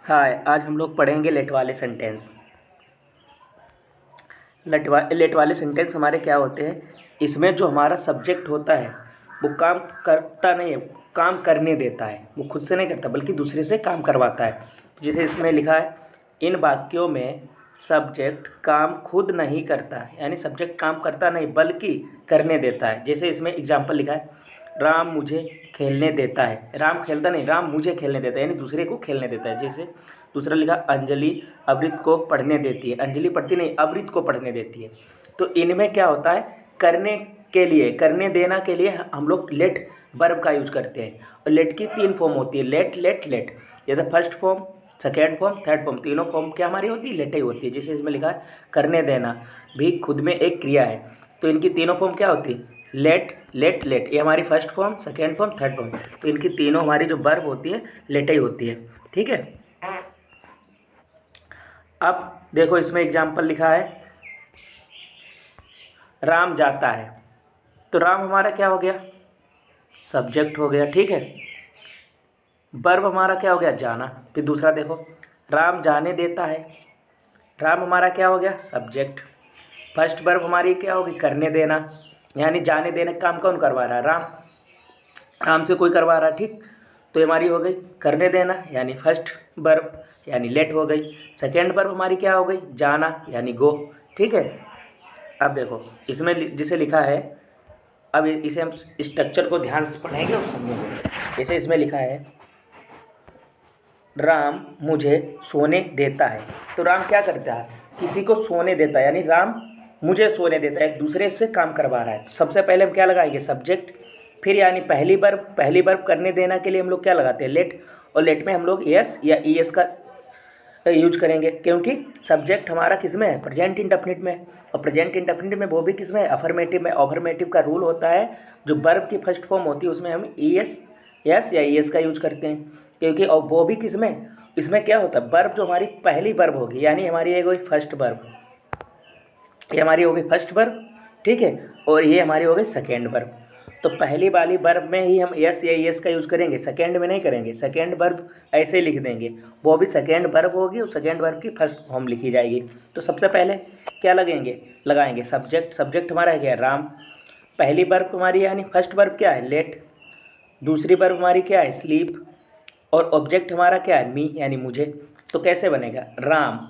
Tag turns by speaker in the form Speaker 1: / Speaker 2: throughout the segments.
Speaker 1: हाय, आज हम लोग पढ़ेंगे लेट वाले सेंटेंस। लेट वाले सेंटेंस हमारे क्या होते हैं? इसमें जो हमारा सब्जेक्ट होता है वो काम करता नहीं है, काम करने देता है। वो खुद से नहीं करता बल्कि दूसरे से काम करवाता है। जैसे इसमें लिखा है, इन वाक्यों में सब्जेक्ट काम खुद नहीं करता है, यानी सब्जेक्ट काम करता नहीं बल्कि करने देता है। जैसे इसमें एग्जाम्पल लिखा है, राम मुझे खेलने देता है। राम खेलता नहीं, राम मुझे खेलने देता है, यानी दूसरे को खेलने देता है। जैसे दूसरा लिखा, अंजलि अमृत को पढ़ने देती है। अंजलि पढ़ती नहीं, अमृत को पढ़ने देती है। तो इनमें क्या होता है, करने के लिए, करने देना के लिए हम लोग लेट वर्ब का यूज करते हैं। और लेट की 3 फॉर्म होती है, लेट लेट लेट। जैसे first form, second form, third form, तीनों फॉर्म क्या हमारी होती है? लेट ही होती है। जैसे इसमें लिखा है, करने देना भी खुद में एक क्रिया है, तो इनकी तीनों फॉर्म क्या होती है? Let let let. ये हमारी first form, second form, third form. तो इनकी तीनों हमारी जो वर्ब होती है लेट ही होती है। ठीक है। अब देखो इसमें एग्जाम्पल लिखा है, राम जाता है। तो राम हमारा क्या हो गया? सब्जेक्ट हो गया। ठीक है। वर्ब हमारा क्या हो गया? जाना। फिर दूसरा देखो, राम जाने देता है। राम हमारा क्या हो गया? सब्जेक्ट। फर्स्ट वर्ब हमारी क्या होगी? करने देना, यानी जाने देने का काम कौन करवा रहा है? राम। राम से कोई करवा रहा है। ठीक। तो ये हमारी हो गई करने देना, यानी फर्स्ट वर्ब, यानी लेट हो गई। सेकेंड वर्ब हमारी क्या हो गई? जाना, यानी गो। ठीक है। अब देखो इसमें जिसे लिखा है, अब इसे हम स्ट्रक्चर को ध्यान से पढ़ेंगे और समझेंगे। जैसे इसमें लिखा है, राम मुझे सोने देता है। तो राम क्या करता है? किसी को सोने देता है, यानी राम मुझे सोने देता है, एक दूसरे से काम करवा रहा है। तो सबसे पहले हम क्या लगाएंगे? सब्जेक्ट। फिर यानी पहली वर्ब करने देना के लिए हम लोग क्या लगाते हैं? लेट। और लेट में हम लोग एस या ई एस का यूज करेंगे, क्योंकि सब्जेक्ट हमारा किस में है? प्रेजेंट इंडेफिनिट में। और प्रेजेंट इंडेफिनिट में वो भी किस में है? अफर्मेटिव में। अफर्मेटिव का रूल होता है, जो वर्ब की फर्स्ट फॉर्म होती है उसमें हम ई एस या ई एस का यूज करते हैं। क्योंकि और वो भी किस में? इसमें क्या होता है? वर्ब जो हमारी पहली वर्ब होगी, यानी हमारी एक हुई फर्स्ट वर्ब, ये हमारी हो गई फर्स्ट वर्ब। ठीक है। और ये हमारी हो गई सेकेंड वर्ब। तो पहली वाली वर्ब में ही हम यस या यस का यूज़ करेंगे, सेकेंड में नहीं करेंगे। सेकेंड वर्ब ऐसे ही लिख देंगे, वो भी सेकेंड वर्ब होगी और सेकेंड वर्ब की फर्स्ट फॉर्म लिखी जाएगी। तो सबसे पहले क्या लगाएंगे सब्जेक्ट। सब्जेक्ट हमारा है क्या? राम। पहली वर्ब हमारी यानी फर्स्ट वर्ब क्या है? लेट। दूसरी वर्ब हमारी क्या है? स्लीप। और ऑब्जेक्ट हमारा क्या है? मी, यानी मुझे। तो कैसे बनेगा? राम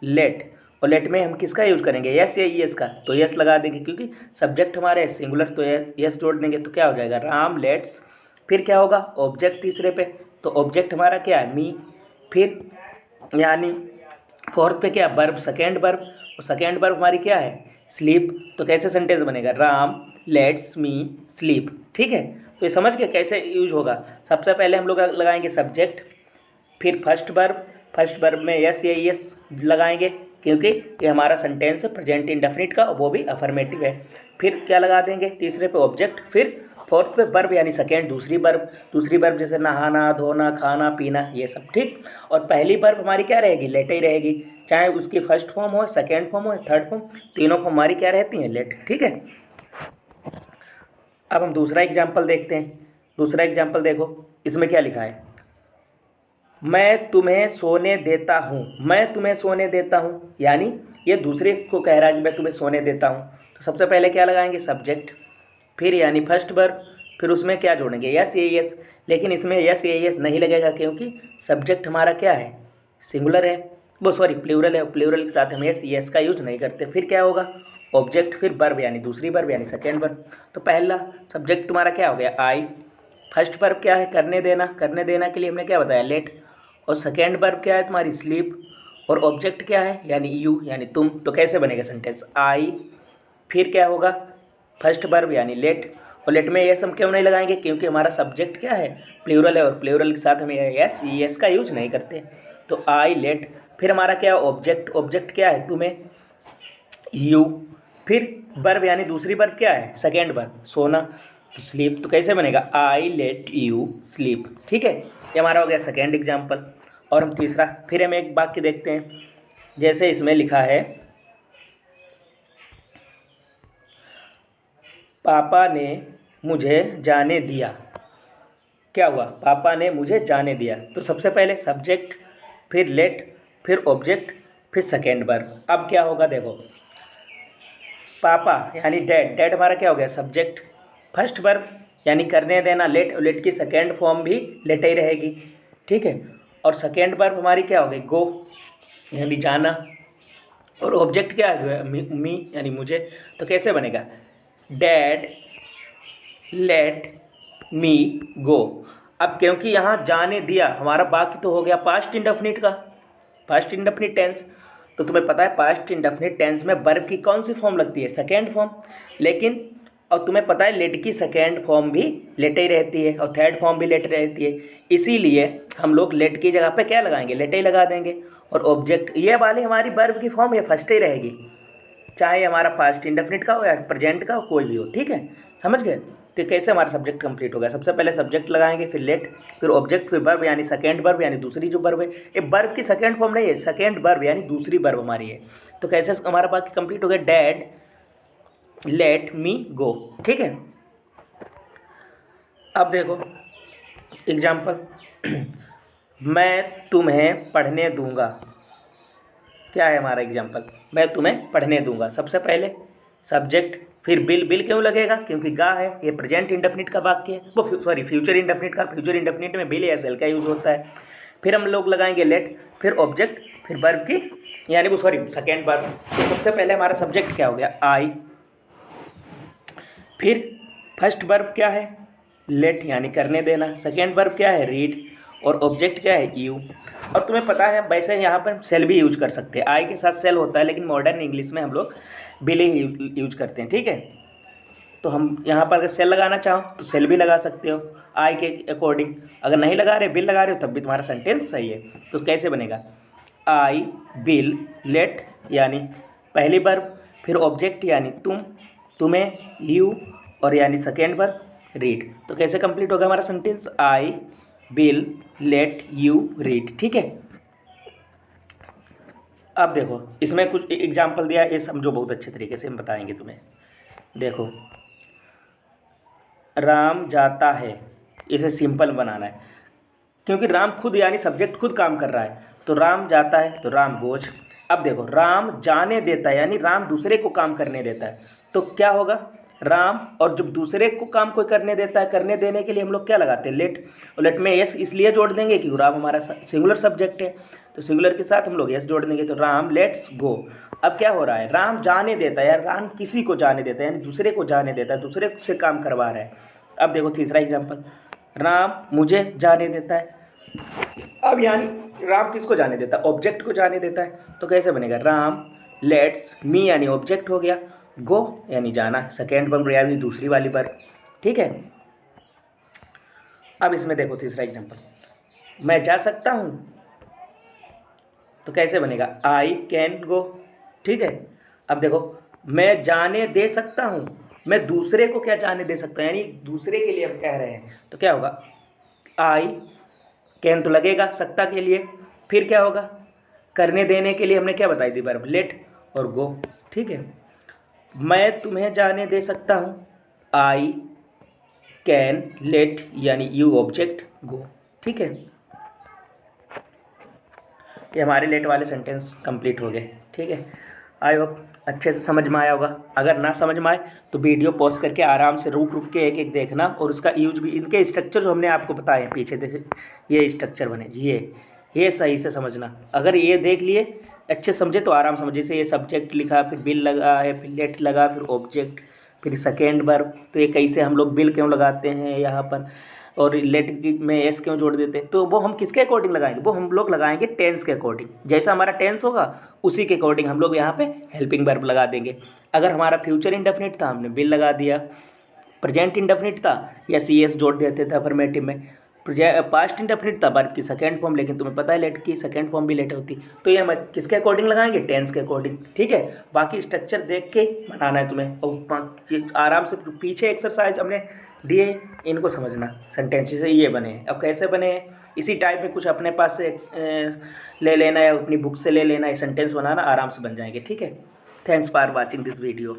Speaker 1: लेट। और लेट में हम किसका यूज करेंगे? यस या यस का। तो यस लगा देंगे, क्योंकि सब्जेक्ट हमारे सिंगुलर, तो यस जोड़ देंगे तो क्या हो जाएगा? राम लेट्स। फिर क्या होगा? ऑब्जेक्ट तीसरे पे, तो ऑब्जेक्ट हमारा क्या है? मी। फिर यानी फोर्थ पे क्या? Verb, second verb. और सेकेंड वर्ब हमारी क्या है? स्लीप। तो कैसे सेंटेंस बनेगा? Ram let's me sleep. ठीक है। तो ये समझ गए कैसे यूज होगा? सबसे पहले हम लोग लगाएंगे सब्जेक्ट, फिर फर्स्ट वर्ब में यस या यस लगाएंगे, क्योंकि ये हमारा सेंटेंस है प्रेजेंट इंडेफिनिट का, वो भी अफर्मेटिव है। फिर क्या लगा देंगे? तीसरे पे ऑब्जेक्ट। फिर फोर्थ पे वर्ब, यानी सेकेंड दूसरी वर्ब जैसे नहाना, धोना, खाना, पीना, ये सब। ठीक। और पहली वर्ब हमारी क्या रहेगी? लेट ही रहेगी, चाहे उसकी फर्स्ट फॉर्म हो, सेकेंड फॉर्म हो, थर्ड फॉर्म, तीनों फॉर्म हमारी क्या रहती हैं? लेट। ठीक है। अब हम दूसरा एग्जाम्पल देखते हैं। दूसरा एग्जाम्पल देखो, इसमें क्या लिखा है, मैं तुम्हें सोने देता हूँ। मैं तुम्हें सोने देता हूँ, यानी ये दूसरे को कह रहा है कि मैं तुम्हें सोने देता हूँ। तो सबसे पहले क्या लगाएंगे? सब्जेक्ट। फिर यानी फर्स्ट वर्ब, फिर उसमें क्या जोड़ेंगे? यस ये यस। लेकिन इसमें यस ये यस नहीं लगेगा, क्योंकि सब्जेक्ट हमारा क्या है? सिंगुलर है, वो सॉरी प्लूरल है। प्लूरल के साथ हम यस यस का यूज नहीं करते। फिर क्या होगा? ऑब्जेक्ट, फिर वर्ब, यानी दूसरी वर्ब, यानी सेकेंड वर्ब। तो पहला सब्जेक्ट तुम्हारा क्या हो गया? आई। फर्स्ट वर्ब क्या है? करने देना। करने देना के लिए हमने क्या बताया? लेट। और सेकेंड वर्ब क्या है तुम्हारी? स्लीप। और ऑब्जेक्ट क्या है? यानी यू, यानी तुम। तो कैसे बनेगा सेंटेंस? आई, फिर क्या होगा? फर्स्ट वर्ब यानी लेट। और लेट में यस हम क्यों नहीं लगाएंगे? क्योंकि हमारा सब्जेक्ट क्या है? प्लूरल है, और प्लूरल के साथ हम यस यस का यूज नहीं करते। तो आई लेट। फिर हमारा क्या? ऑब्जेक्ट। ऑब्जेक्ट क्या है? तुम्हें, यू। फिर वर्ब, यानी दूसरी वर्ब क्या है? सेकेंड वर्ब, सोना। तो स्लीप। तो कैसे बनेगा? I let you sleep. ठीक है। ये हमारा हो गया सेकेंड एग्जाम्पल। और हम तीसरा, फिर हम एक वाक्य देखते हैं। जैसे इसमें लिखा है, पापा ने मुझे जाने दिया। क्या हुआ? पापा ने मुझे जाने दिया। तो सबसे पहले सब्जेक्ट, फिर लेट, फिर ऑब्जेक्ट, फिर सेकेंड वर्ब। अब क्या होगा देखो, पापा यानी डैड, डैड हमारा क्या हो गया सब्जेक्ट, फर्स्ट वर्ब यानी करने देना लेट, लेट की सेकेंड फॉर्म भी लेट ही रहेगी, ठीक है। और सेकेंड वर्ब हमारी क्या हो गई गो यानी जाना, और ऑब्जेक्ट क्या है मी यानी मुझे। तो कैसे बनेगा, डैड लेट मी गो। अब क्योंकि यहाँ जाने दिया हमारा वाक्य तो हो गया पास्ट इंडेफिनिट का, पास्ट इंडेफिनिट टेंस। तो तुम्हें पता है पास्ट इंडेफिनिट टेंस में वर्ब की कौन सी फॉर्म लगती है, सेकेंड फॉर्म। लेकिन और तुम्हें पता है लेट की सेकेंड फॉर्म भी लेट ही रहती है और थर्ड फॉर्म भी लेट रहती है, इसीलिए हम लोग लेट की जगह पे क्या लगाएंगे, लेट ही लगा देंगे। और ऑब्जेक्ट ये वाली हमारी वर्ब की फॉर्म ये फर्स्ट ही रहेगी, चाहे हमारा पास्ट इंडेफिनिट का हो या प्रेजेंट का हो, कोई भी हो, ठीक है, समझ गए। तो कैसे हमारा सब्जेक्ट कंप्लीट हो गया, सबसे पहले सब्जेक्ट लगाएंगे, फिर लेट, फिर ऑब्जेक्ट, फिर वर्ब यानी सेकेंड वर्ब यानी दूसरी जो वर्ब है, ये वर्ब की सेकेंड फॉर्म नहीं है, सेकेंड वर्ब यानी दूसरी वर्ब हमारी है। तो कैसे हमारा वाक्य कंप्लीट हो गया, डैड लेट मी गो, ठीक है। अब देखो एग्जाम्पल, मैं तुम्हें पढ़ने दूंगा, क्या है हमारा एग्जाम्पल, मैं तुम्हें पढ़ने दूंगा। सबसे पहले सब्जेक्ट, फिर बिल, बिल क्यों लगेगा, क्योंकि गा है, ये प्रेजेंट इंडेफिनिट का वाक्य है, वो सॉरी फ्यूचर इंडेफिनिट का, फ्यूचर इंडेफिनिट में बिल या सेल का यूज होता है। फिर हम लोग लगाएंगे लेट, फिर ऑब्जेक्ट, फिर वर्ब की यानी वो सॉरी सेकेंड वर्ब। तो सबसे पहले हमारा सब्जेक्ट क्या हो गया आई, फिर फर्स्ट वर्ब क्या है लेट यानी करने देना, सेकेंड वर्ब क्या है रीड, और ऑब्जेक्ट क्या है यू। और तुम्हें पता है वैसे यहाँ पर सेल भी यूज कर सकते हैं, आई के साथ सेल होता है, लेकिन मॉडर्न इंग्लिश में हम लोग बिल ही यूज करते हैं, ठीक है। तो हम यहाँ पर अगर सेल लगाना चाहो तो सेल भी लगा सकते हो आई के अकॉर्डिंग, अगर नहीं लगा रहे बिल लगा रहे हो तब भी तुम्हारा सेंटेंस सही है। तो कैसे बनेगा, आई बिल लेट यानी पहली वर्ब, फिर ऑब्जेक्ट यानी तुम, तुम्हें, यू, और यानी सेकेंड वर्ब रीड। तो कैसे कंप्लीट होगा हमारा sentence, I bill let you read, ठीक है। अब देखो इसमें कुछ एग्जाम्पल दिया, ये समझो बहुत अच्छे तरीके से हम बताएंगे तुम्हें। देखो राम जाता है, इसे सिंपल बनाना है, क्योंकि राम खुद यानी सब्जेक्ट खुद काम कर रहा है, तो राम जाता है तो राम गोज। अब देखो राम जाने देता है यानी राम दूसरे को काम करने देता है, तो क्या होगा राम, और जब दूसरे को काम कोई करने देता है, करने देने के लिए हम लोग क्या लगाते हैं लेट, और लेट में यस इसलिए जोड़ देंगे कि राम हमारा सिंगुलर सब्जेक्ट है, तो सिंगुलर के साथ हम लोग यस जोड़ देंगे, तो राम लेट्स गो। अब क्या हो रहा है, राम जाने देता है या राम किसी को जाने देता है यानी दूसरे को जाने देता है, दूसरे से काम करवा रहा है। अब देखो तीसरा एग्जाम्पल, राम मुझे जाने देता है। अब यानी राम किसको जाने देता है, ऑब्जेक्ट को जाने देता है, तो कैसे बनेगा, राम लेट्स मी यानी ऑब्जेक्ट हो गया, गो यानी जाना, सेकेंड वर्ब यानी दूसरी वाली वर्ब, ठीक है। अब इसमें देखो तीसरा एग्जाम्पल, मैं जा सकता हूँ, तो कैसे बनेगा, आई कैन गो, ठीक है। अब देखो मैं जाने दे सकता हूँ, मैं दूसरे को क्या जाने दे सकता हूँ यानी दूसरे के लिए हम कह रहे हैं, तो क्या होगा, आई कैन तो लगेगा सकता के लिए, फिर क्या होगा, करने देने के लिए हमने क्या बताई थी वर्ब लेट और गो, ठीक है। मैं तुम्हें जाने दे सकता हूँ, आई कैन लेट यानी यू ऑब्जेक्ट गो, ठीक है। ये हमारे लेट वाले सेंटेंस कंप्लीट हो गए, ठीक है। आई होप अच्छे से समझ में आया होगा, अगर ना समझ में आए तो वीडियो पॉज करके आराम से रुक रुक के एक एक देखना, और उसका यूज भी, इनके स्ट्रक्चर जो हमने आपको बताए हैं पीछे देखे, ये स्ट्रक्चर बने ये सही से समझना, अगर ये देख लिए अच्छे समझे तो आराम समझे। जैसे ये सब्जेक्ट लिखा, फिर बिल लगा है, फिर लेट लगा, फिर ऑब्जेक्ट, फिर सेकेंड वर्ब, तो ये कैसे हम लोग बिल क्यों लगाते हैं यहाँ पर, और लेट में एस क्यों जोड़ देते हैं, तो वो हम किसके अकॉर्डिंग लगाएंगे, वो हम लोग लगाएंगे टेंस के अकॉर्डिंग, जैसा हमारा टेंस होगा उसी के अकॉर्डिंग हम लोग यहाँ पे हेल्पिंग वर्ब लगा देंगे। अगर हमारा फ्यूचर इंडेफिनिट था हमने बिल लगा दिया, प्रेजेंट इंडेफिनिट था या सी एस जोड़ देते थे अफर्मेटिव में, पास्ट इंडेफिनिट था वर्ब की सेकेंड फॉर्म, लेकिन तुम्हें पता है लेट की सेकेंड फॉर्म भी लेट होती, तो ये हम किसके अकॉर्डिंग लगाएंगे, टेंस के अकॉर्डिंग, ठीक है। बाकी स्ट्रक्चर देख के बनाना है तुम्हें, और आराम से पीछे एक्सरसाइज हमने दिए, इनको समझना, सेंटेंसेस ये बने हैं। अब कैसे बने हैं, इसी टाइप में कुछ अपने पास से ले लेना या अपनी बुक से ले लेना, ये सेंटेंस बनाना आराम से बन जाएंगे, ठीक है। Thanks for watching this video.